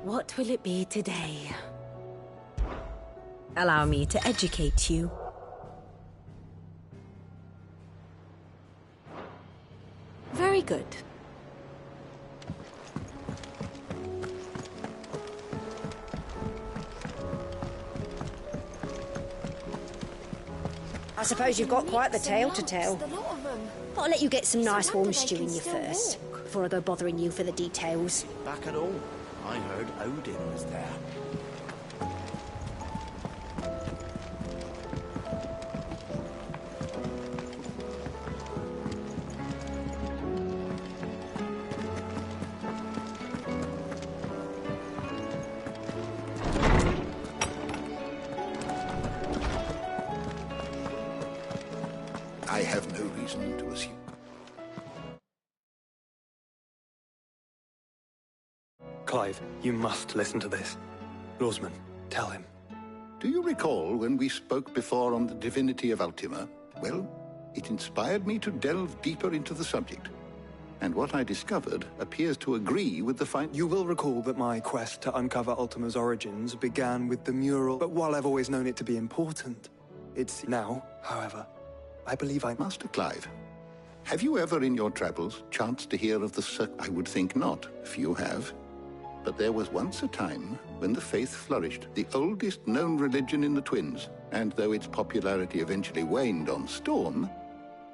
What will it be today? Allow me to educate you. Very good. I suppose you've got quite the tale to tell. But I'll let you get some nice warm stew in you first, before I go bothering you for the details. Back at all. I heard Odin was there. I have no reason to assume. Clive, you must listen to this. Lawsman, tell him. Do you recall when we spoke before on the divinity of Ultima? Well, it inspired me to delve deeper into the subject. And what I discovered appears to agree with the You will recall that my quest to uncover Ultima's origins began with the mural, but while I've always known it to be important, it's now, however, I believe Master Clive, have you ever in your travels chanced to hear of the I would think not. Few have. But there was once a time when the faith flourished, the oldest known religion in the Twins, and though its popularity eventually waned on Storm,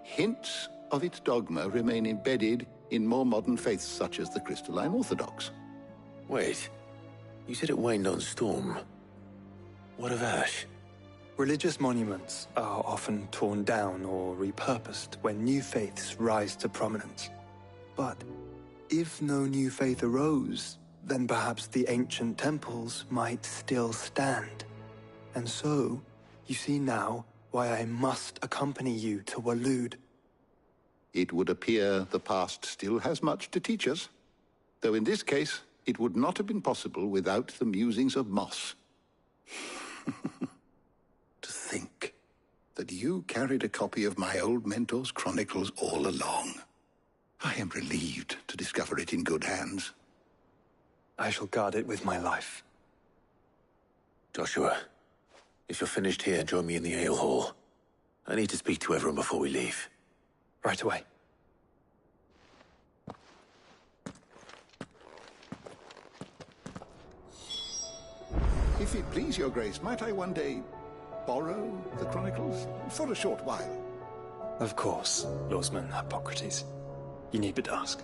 hints of its dogma remain embedded in more modern faiths such as the Crystalline Orthodox. Wait, you said it waned on Storm. What of Ash? Religious monuments are often torn down or repurposed when new faiths rise to prominence. But if no new faith arose, then perhaps the ancient temples might still stand. And so, you see now why I must accompany you to Waloed. It would appear the past still has much to teach us, though in this case, it would not have been possible without the musings of Moss. To think that you carried a copy of my old mentor's chronicles all along. I am relieved to discover it in good hands. I shall guard it with my life. Joshua, if you're finished here, join me in the ale hall. I need to speak to everyone before we leave. Right away. If it please your grace, might I one day borrow the chronicles for a short while? Of course, Lawsman Hippocrates. You need but ask.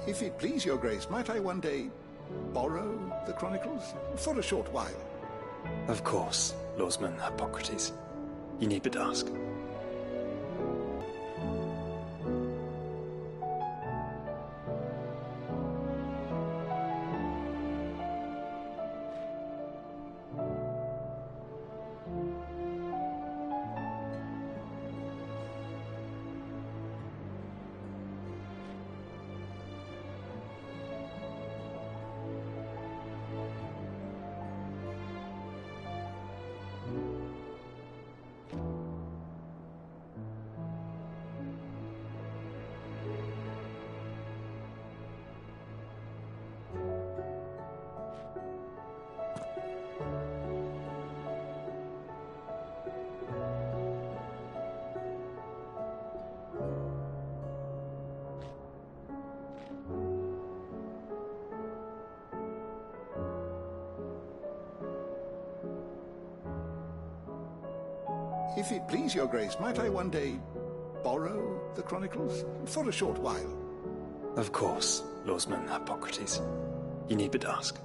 If it please your grace, might I one day borrow the chronicles for a short while? Of course, Lawsman Hippocrates. You need but ask. If it please your grace, might I one day borrow the Chronicles? For a short while. Of course, Lordsman Hippocrates. You need but ask.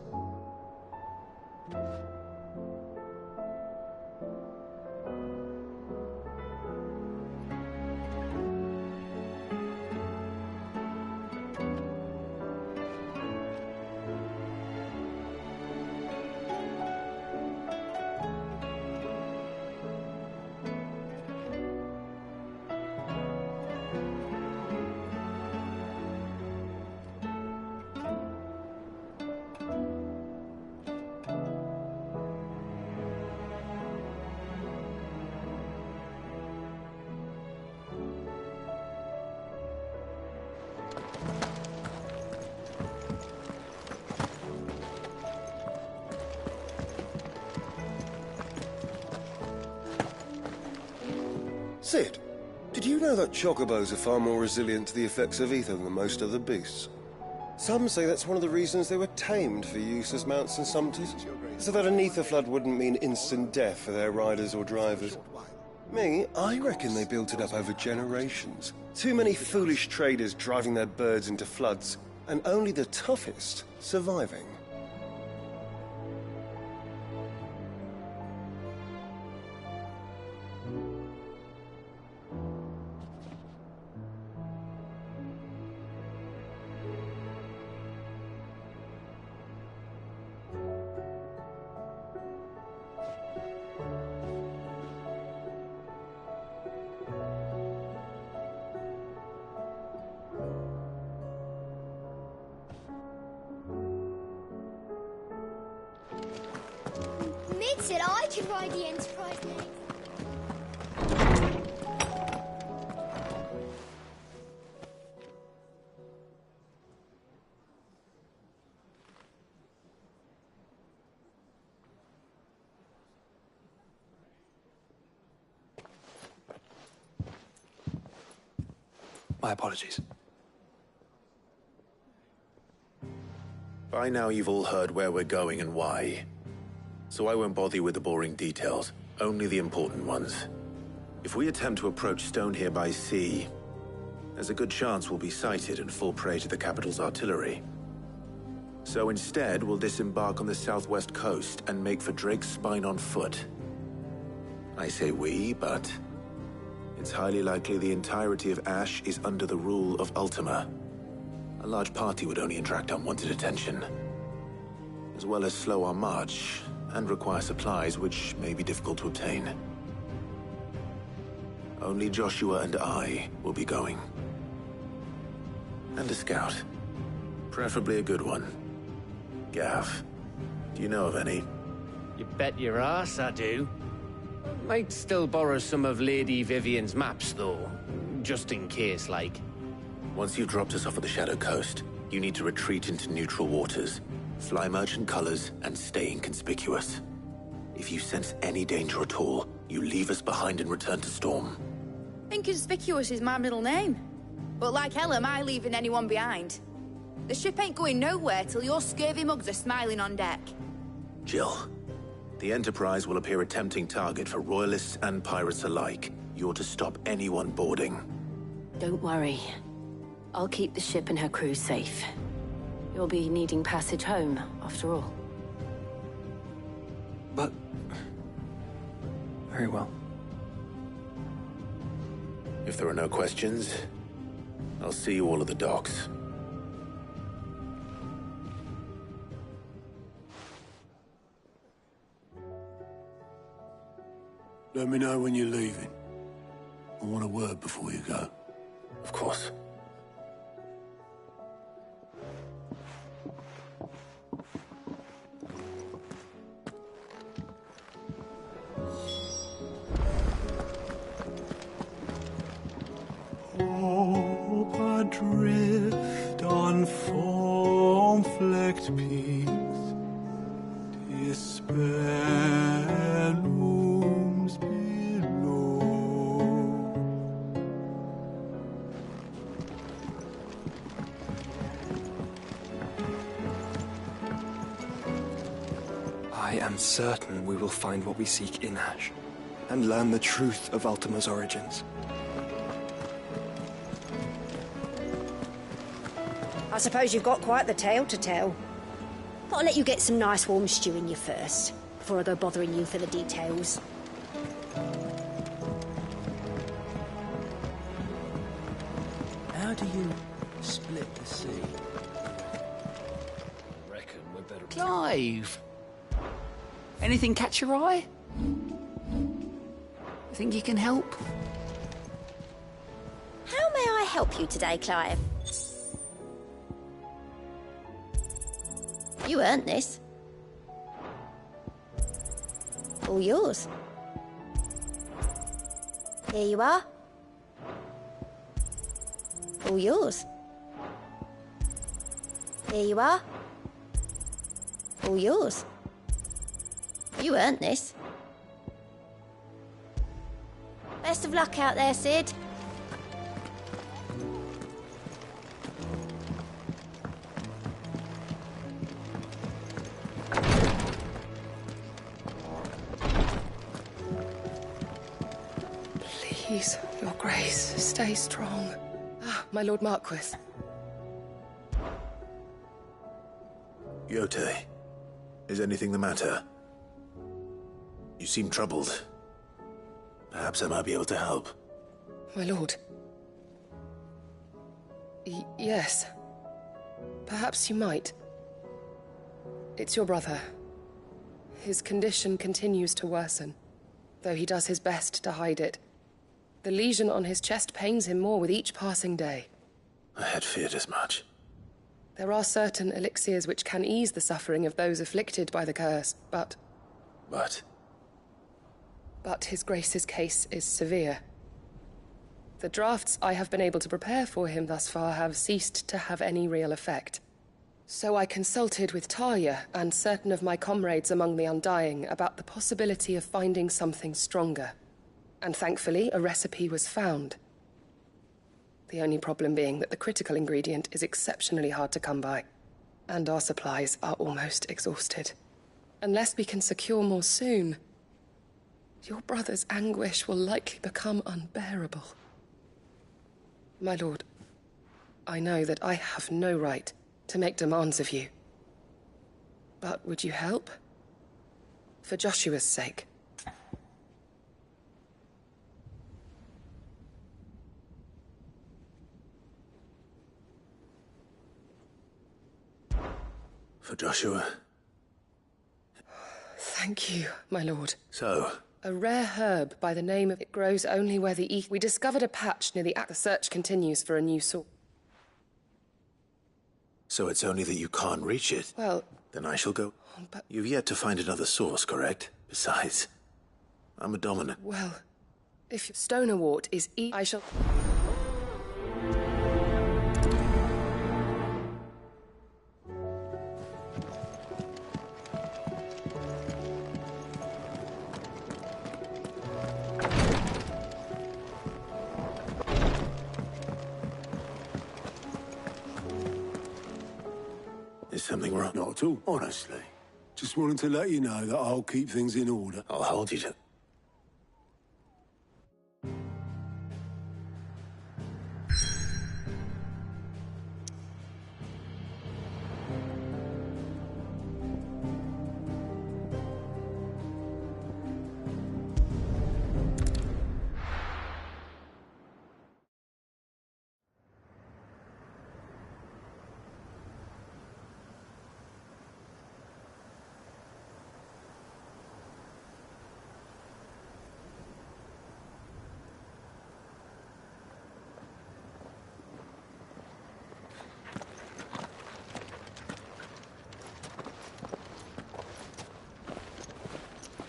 Cid, did you know that chocobos are far more resilient to the effects of ether than most other beasts? Some say that's one of the reasons they were tamed for use as mounts and sumpters, so that an ether flood wouldn't mean instant death for their riders or drivers. Me, I reckon they built it up over generations. Too many foolish traders driving their birds into floods, and only the toughest surviving. Mid said I could ride the Enterprise next. My apologies. By now you've all heard where we're going and why. So I won't bother you with the boring details, only the important ones. If we attempt to approach Stonehere by sea, there's a good chance we'll be sighted and fall prey to the capital's artillery. So instead, we'll disembark on the southwest coast and make for Drake's Spine on foot. I say we, but it's highly likely the entirety of Ash is under the rule of Ultima. A large party would only attract unwanted attention, as well as slow our march and require supplies which may be difficult to obtain. Only Joshua and I will be going. And a scout. Preferably a good one. Gav, do you know of any? You bet your ass I do. Might still borrow some of Lady Vivian's maps, though. Just in case, like. Once you've dropped us off at the Shadow Coast, you need to retreat into neutral waters, fly merchant colors, and stay inconspicuous. If you sense any danger at all, you leave us behind and return to Storm. Inconspicuous is my middle name. But like hell am I leaving anyone behind. The ship ain't going nowhere till your scurvy mugs are smiling on deck. Jill, the Enterprise will appear a tempting target for Royalists and pirates alike. You're to stop anyone boarding. Don't worry. I'll keep the ship and her crew safe. You'll be needing passage home, after all. But... very well. If there are no questions, I'll see you all at the docks. Let me know when you're leaving. I want a word before you go. Of course. Hope adrift on foam-flecked peaks, despair looms below. I am certain we will find what we seek in Ash. and learn the truth of Ultima's origins. I suppose you've got quite the tale to tell. But I'll let you get some nice warm stew in you first, before I go bothering you for the details. How do you split the sea? Reckon we're better. Clive! Anything catch your eye? Think you can help? How may I help you today, Clive? You earned this. All yours. Here you are. All yours. Here you are. All yours. You earned this. Best of luck out there, Sid. Please, Your Grace, stay strong. Ah, my Lord Marquis. Yote, is anything the matter? You seem troubled. Perhaps I might be able to help. My lord. Yes. Perhaps you might. It's your brother. His condition continues to worsen, though he does his best to hide it. The lesion on his chest pains him more with each passing day. I had feared as much. There are certain elixirs which can ease the suffering of those afflicted by the curse, but... But His Grace's case is severe. The drafts I have been able to prepare for him thus far have ceased to have any real effect. So I consulted with Talia and certain of my comrades among the Undying about the possibility of finding something stronger. And thankfully, a recipe was found. The only problem being that the critical ingredient is exceptionally hard to come by, and our supplies are almost exhausted. Unless we can secure more soon, your brother's anguish will likely become unbearable. My lord, I know that I have no right to make demands of you. But would you help? For Joshua's sake. For Joshua? Thank you, my lord. So? A rare herb by the name of it grows only where the ether... We discovered a patch near the... The search continues for a new source. So it's only that you can't reach it? Well... Then I shall go. But... You've yet to find another source, correct? Besides, I'm a dominant. Well, if Stonerwort is I shall... Is something wrong? Not at all, honestly. Just wanted to let you know that I'll keep things in order. I'll hold you to...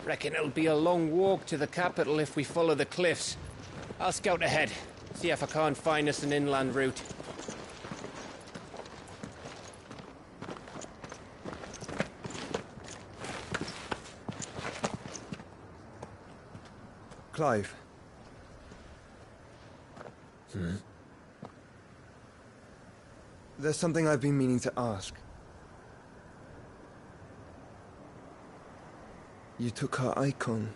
Reckon it'll be a long walk to the capital if we follow the cliffs. I'll scout ahead, see if I can't find us an inland route. Clive. There's something I've been meaning to ask. You took her icon.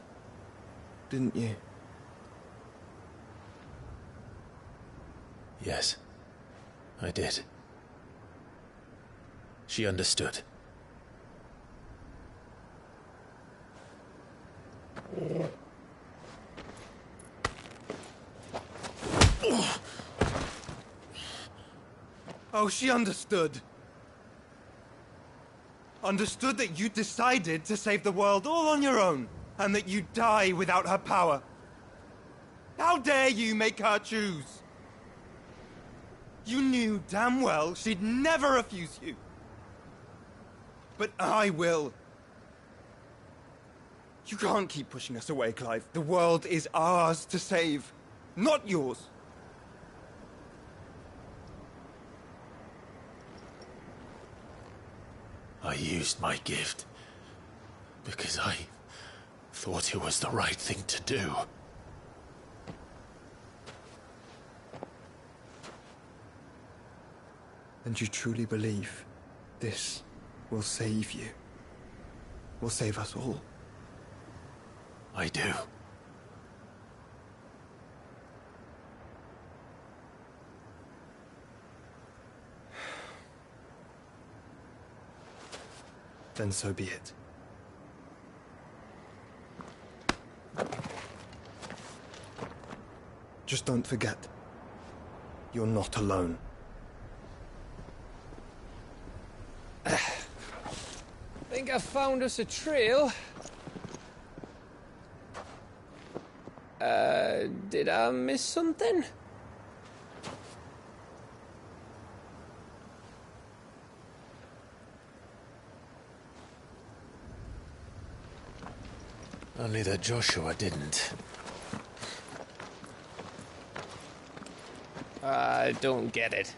didn't you? Yes, I did. She understood. Oh, she understood. Understood that you decided to save the world all on your own, and that you'd die without her power. How dare you make her choose? You knew damn well she'd never refuse you. But I will. You can't keep pushing us away, Clive. The world is ours to save, not yours. I used my gift because I thought it was the right thing to do. And you truly believe this will save you? Will save us all? I do. Then so be it. Just don't forget, you're not alone. Think I found us a trail. Did I miss something? Only that Joshua didn't. I don't get it.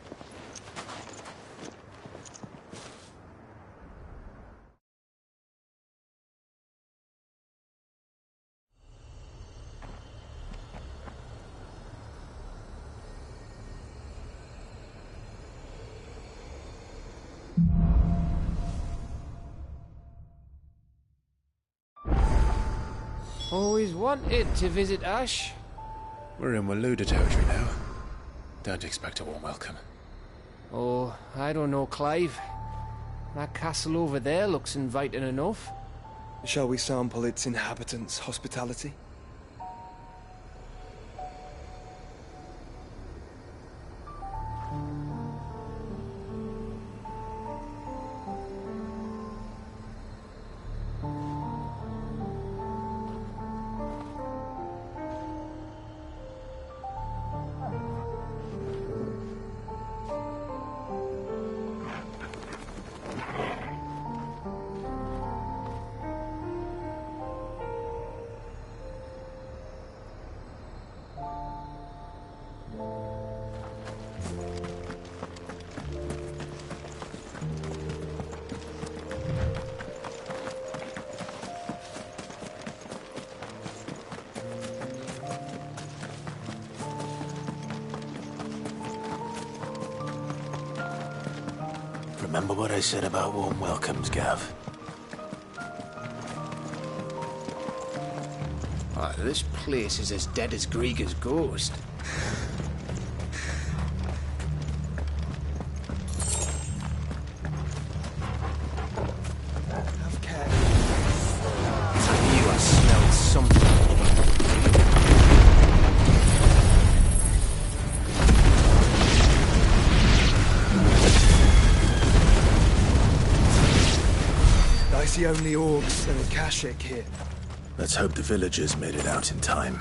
Always wanted to visit Ash. We're in Waluda territory now. Don't expect a warm welcome. Oh, I don't know, Clive. That castle over there looks inviting enough. Shall we sample its inhabitants' hospitality? Remember what I said about warm welcomes, Gav? Oh, this place is as dead as Greagor's ghost. Have care. I knew I smelled something. I see only orcs and Akashic here. Let's hope the villagers made it out in time.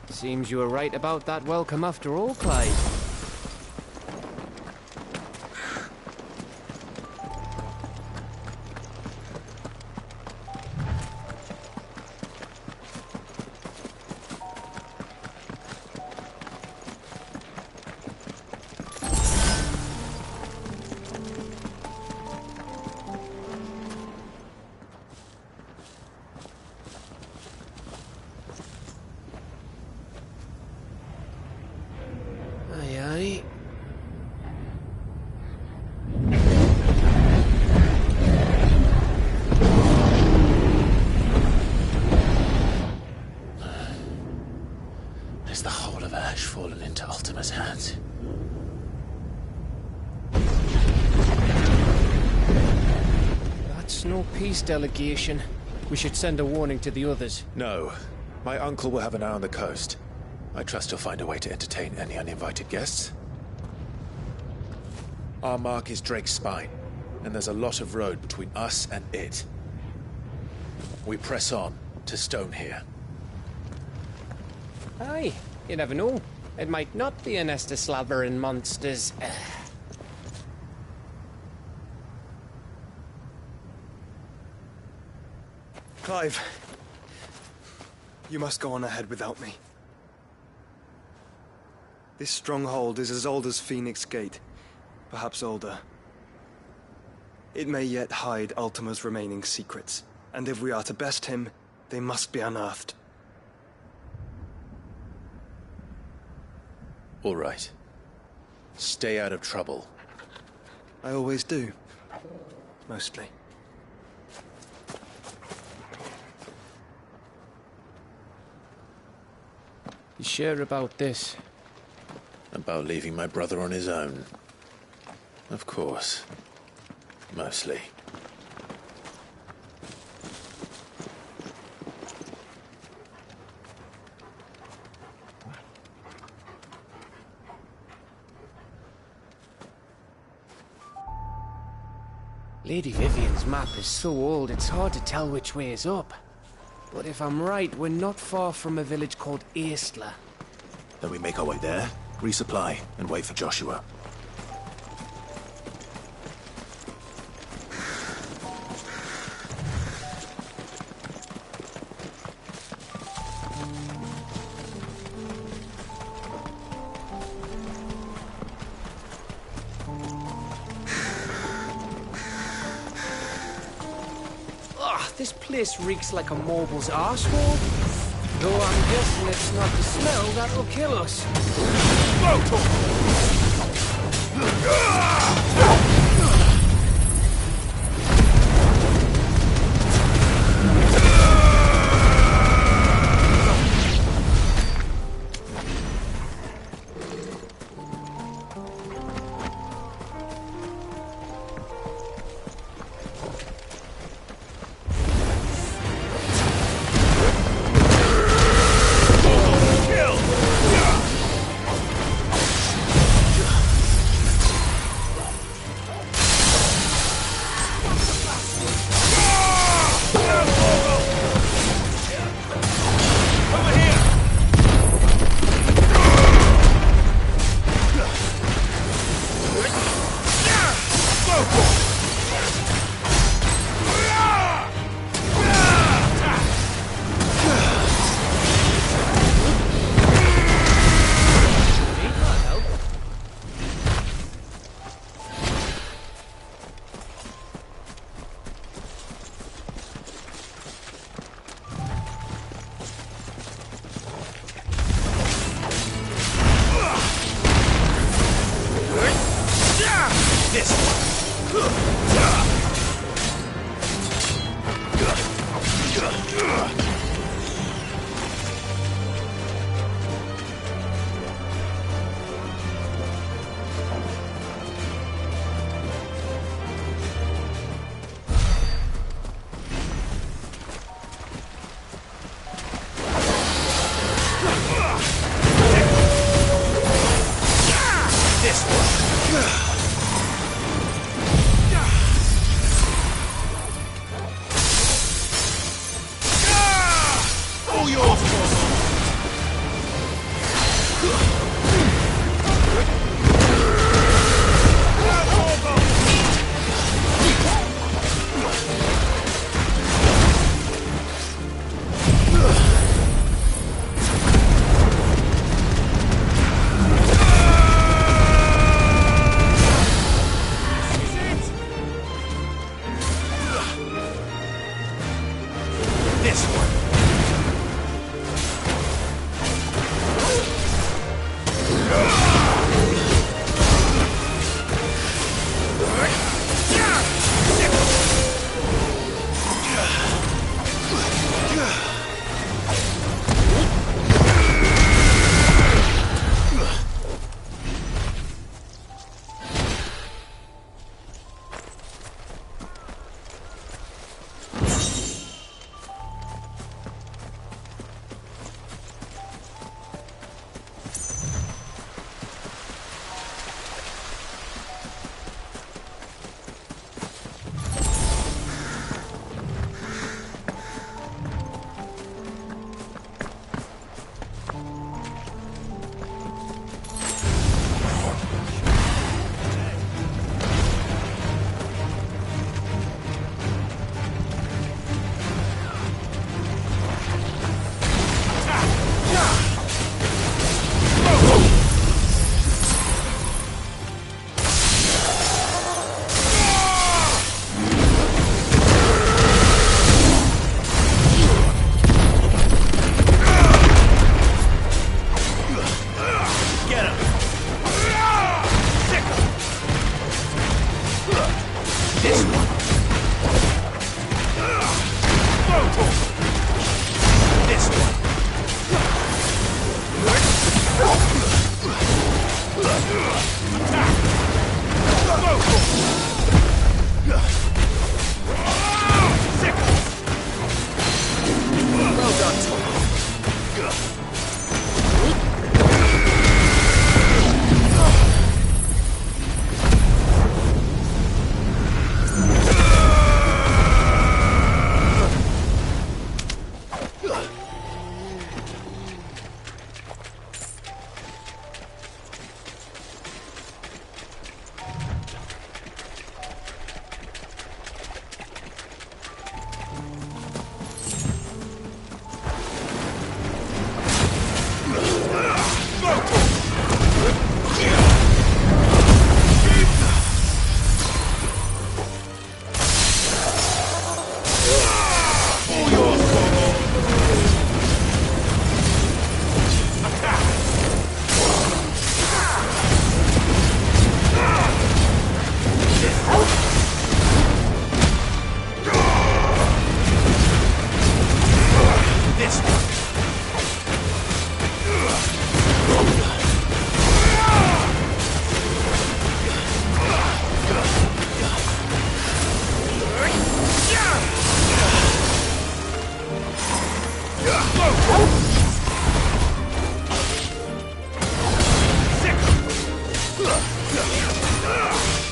Seems you were right about that welcome after all, Clive. Delegation. We should send a warning to the others. No. My uncle will have an eye on the coast. I trust he'll find a way to entertain any uninvited guests. Our mark is Drake's Spine, and there's a lot of road between us and it. We press on to Stone here. Aye, you never know. It might not be a nest of slavering monsters. Clive, you must go on ahead without me. This stronghold is as old as Phoenix Gate, perhaps older. It may yet hide Ultima's remaining secrets, and if we are to best him, they must be unearthed. All right. Stay out of trouble. I always do. Mostly. You sure about this? About leaving my brother on his own. Of course. Mostly. Lady Vivian's map is so old it's hard to tell which way is up. But if I'm right, we're not far from a village called Aistla. Then we make our way there, resupply, and wait for Joshua. This place reeks like a mobile's arsehole. Though I'm guessing it's not the smell that'll kill us. This one.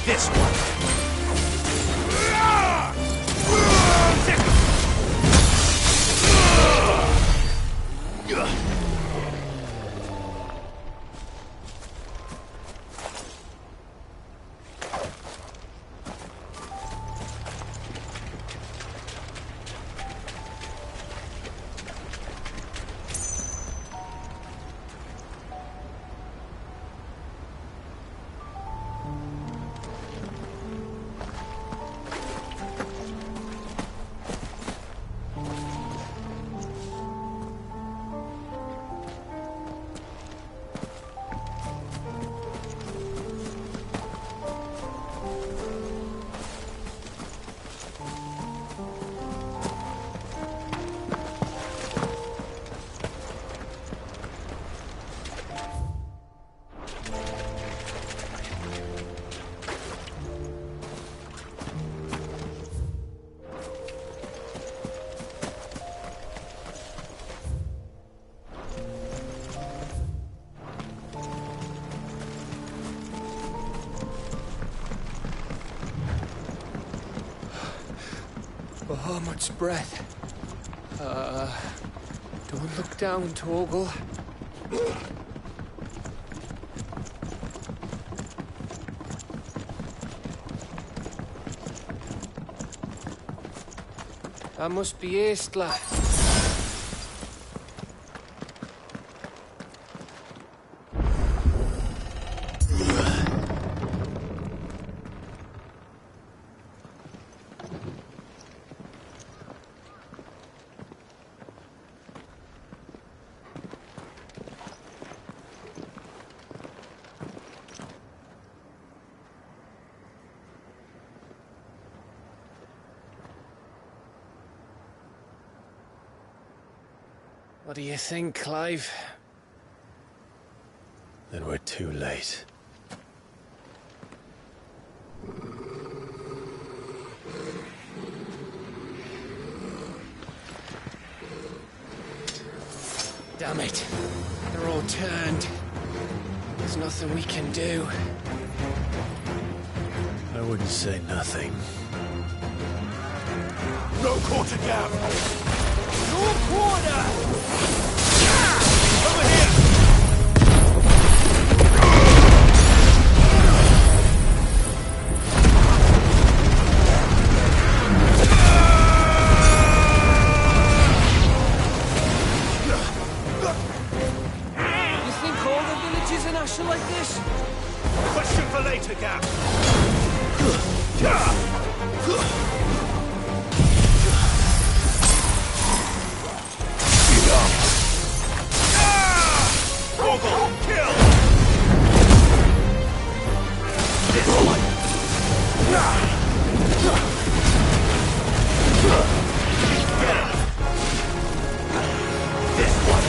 This one. Oh, much breath. Don't look down, Torgal. That must be Aistla. What do you think, Clive? Then we're too late. Damn it. They're all turned. There's nothing we can do. I wouldn't say nothing. No quarter gap! No quarter! Over here! You think all the villages in Ash are like this? Question for later, Gap. Vogel, kill! This one! Get him! This one!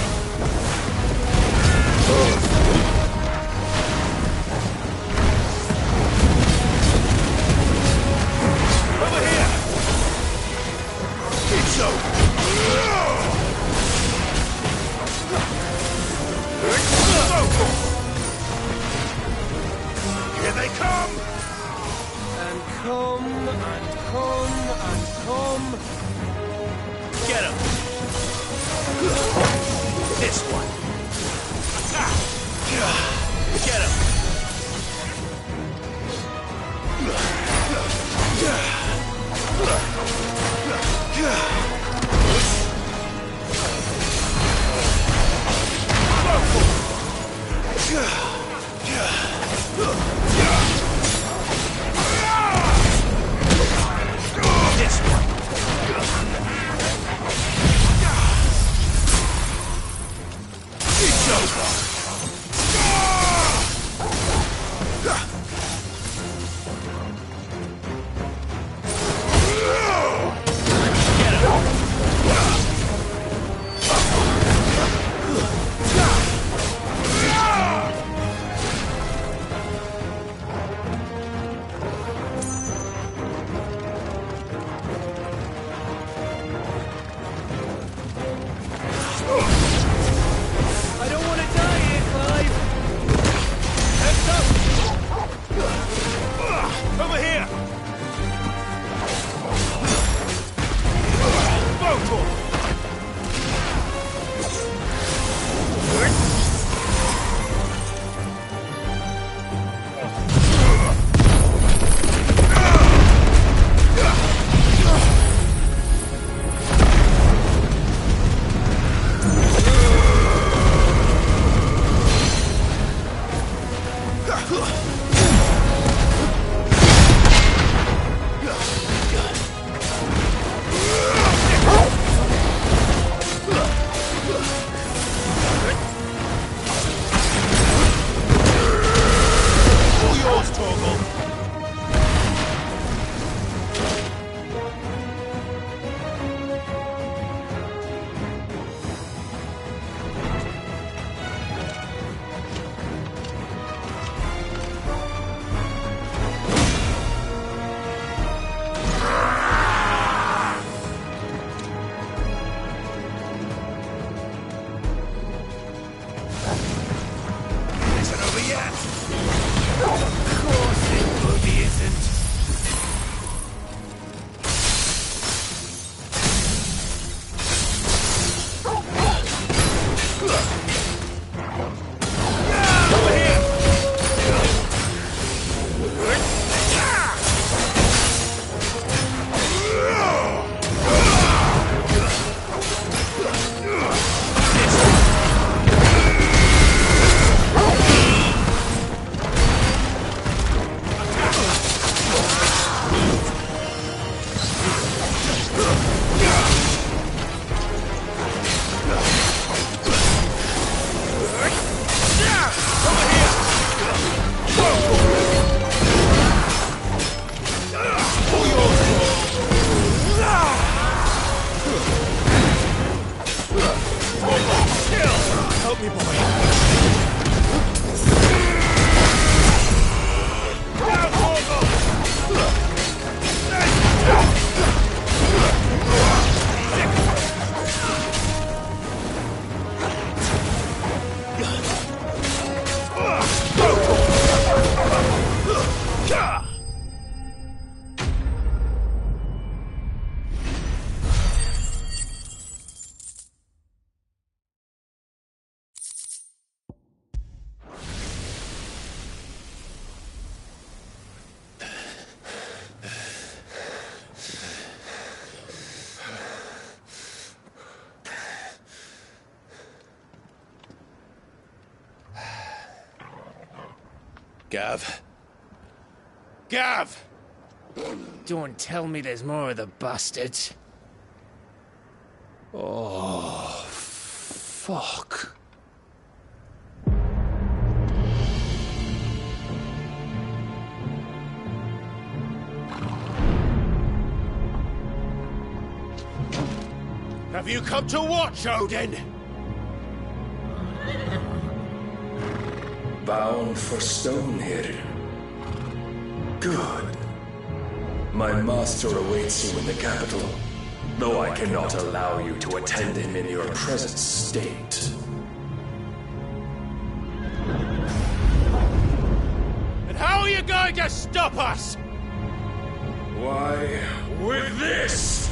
Help me, boy. Gav. Gav! Don't tell me there's more of the bastards. Oh, fuck. Have you come to watch, Odin? Bound for Stonehill. Good. My master awaits you in the capital, though I cannot allow you to attend him in your present state. And how are you going to stop us? Why, with this!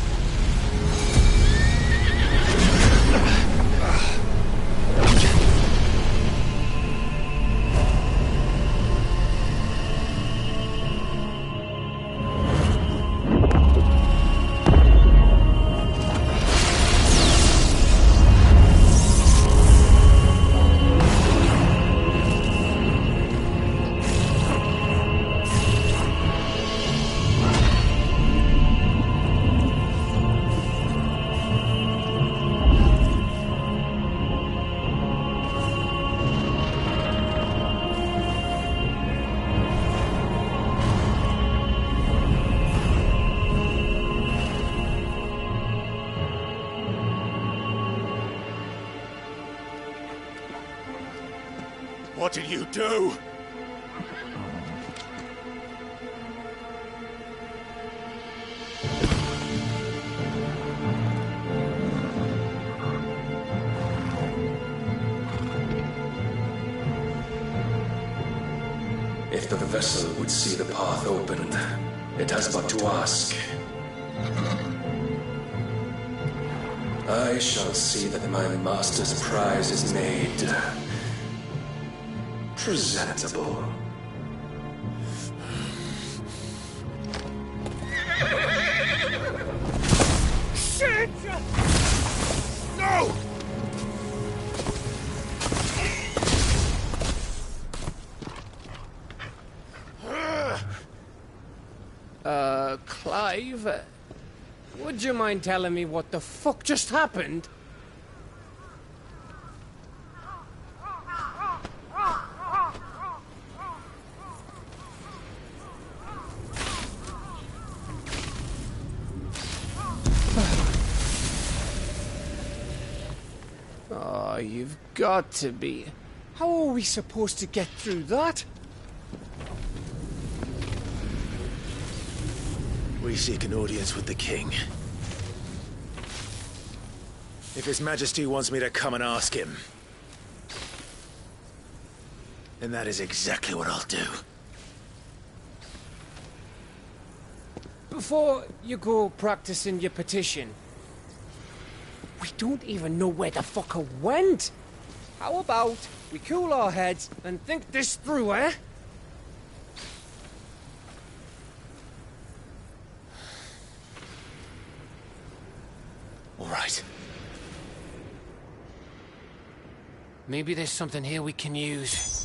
What did you do? If the vessel would see the path opened, it has but to ask. I shall see that my master's prize is made presentable. Shit! No! Clive? Would you mind telling me what the fuck just happened? Oh, you've got to be. How are we supposed to get through that? We seek an audience with the king. If His Majesty wants me to come and ask him, then that is exactly what I'll do. Before you go practicing your petition, we don't even know where the fucker went. How about we cool our heads and think this through, eh? All right. Maybe there's something here we can use.